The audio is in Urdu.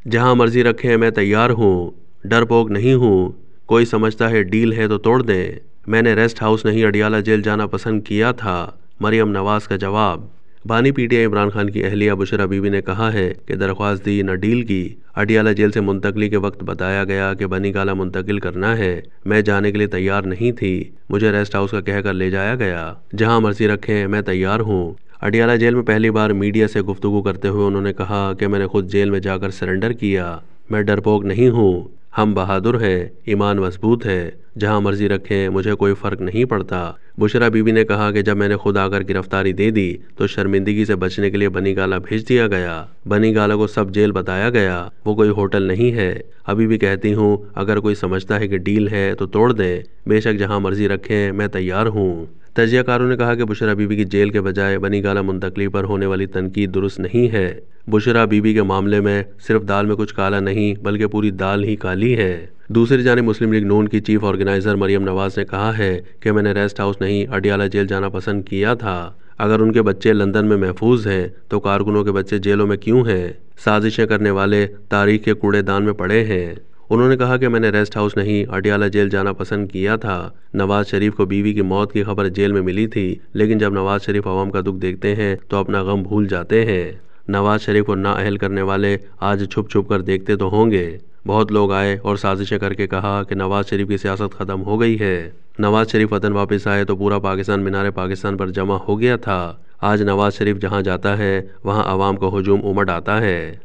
جہاں مرضی رکھیں میں تیار ہوں، ڈرپوک نہیں ہوں، کوئی سمجھتا ہے ڈیل ہے تو توڑ دیں، میں نے ریسٹ ہاؤس نہیں اڈیالہ جیل جانا پسند کیا تھا، مریم نواز کا جواب۔ بانی P T I Imran Khan کی اہلیہ بشریٰ بی بی نے کہا ہے کہ درخواست دی نہ ڈیل کی، اڈیالہ جیل سے منتقلی کے وقت بتایا گیا کہ بنی گالہ منتقل کرنا ہے، میں جانے کے لیے تیار نہیں تھی، مجھے ریسٹ ہاؤس کا کہہ کر لے جایا گیا، جہاں مرضی رکھیں میں تیار ہوں۔ اڈیالہ جیل میں پہلی بار میڈیا سے گفتگو کرتے ہوئے انہوں نے کہا کہ میں نے خود جیل میں جا کر سرنڈر کیا، میں ڈرپوک نہیں ہوں، ہم بہادر ہیں، ایمان مضبوط ہے، جہاں مرضی رکھیں مجھے کوئی فرق نہیں پڑتا۔ بشریٰ بی بی نے کہا کہ جب میں نے خود آ کر گرفتاری دے دی تو شرمندگی سے بچنے کے لیے بنی گالہ بھیج دیا گیا، بنی گالہ کو سب جیل بتایا گیا، وہ کوئی ہوٹل نہیں ہے، ابھی بھی کہتی ہوں اگر کوئی سمجھتا ہے کہ ڈیل ہے تو توڑ دیں، بے شک جہاں مرضی رکھیں میں تیار ہوں۔ تجزیہ کاروں نے کہا کہ بشریٰ بی بی کی جیل کے بجائے بنی گالہ منتقلی پر ہونے والی تنقید درست نہیں ہے، بشریٰ بی بی کے معاملے میں صرف دال میں کچھ کالا نہیں بلکہ پوری دال ہی کالی ہے۔ دوسری جانب مسلم لیگ نون کی چیف آرگنائزر مریم نواز نے کہا ہے کہ میں نے ریسٹ ہاؤس نہیں اڈیالہ جیل جانا پسند کیا تھا، اگر ان کے بچے لندن میں محفوظ ہیں تو کارکنوں کے بچے جیلوں میں کیوں ہیں؟ سازشیں کرنے والے تاریخ کے کوڑے دان میں پڑے ہیں۔ انہوں نے کہا کہ میں نے ریسٹ ہاؤس نہیں اڈیالہ جیل جانا پسند کیا تھا، نواز شریف کو بیوی کی موت کی خبر جیل میں ملی تھی، لیکن جب نواز شریف عوام کا دکھ دیکھتے ہیں تو اپنا غم بھول جاتے ہیں۔ نواز شریف کو نااہل کرنے والے آج چھپ چھپ کر دیکھتے تو ہوں گے، بہت لوگ آئے اور سازشیں کر کے کہا کہ نواز شریف کی سیاست ختم ہو گئی ہے، نواز شریف وطن واپس آئے تو پورا پاکستان مینار پاکستان پر جمع ہو گیا تھا، آج نواز شریف جہاں جاتا ہے وہاں عوام کا ہجوم امڑ آتا ہے۔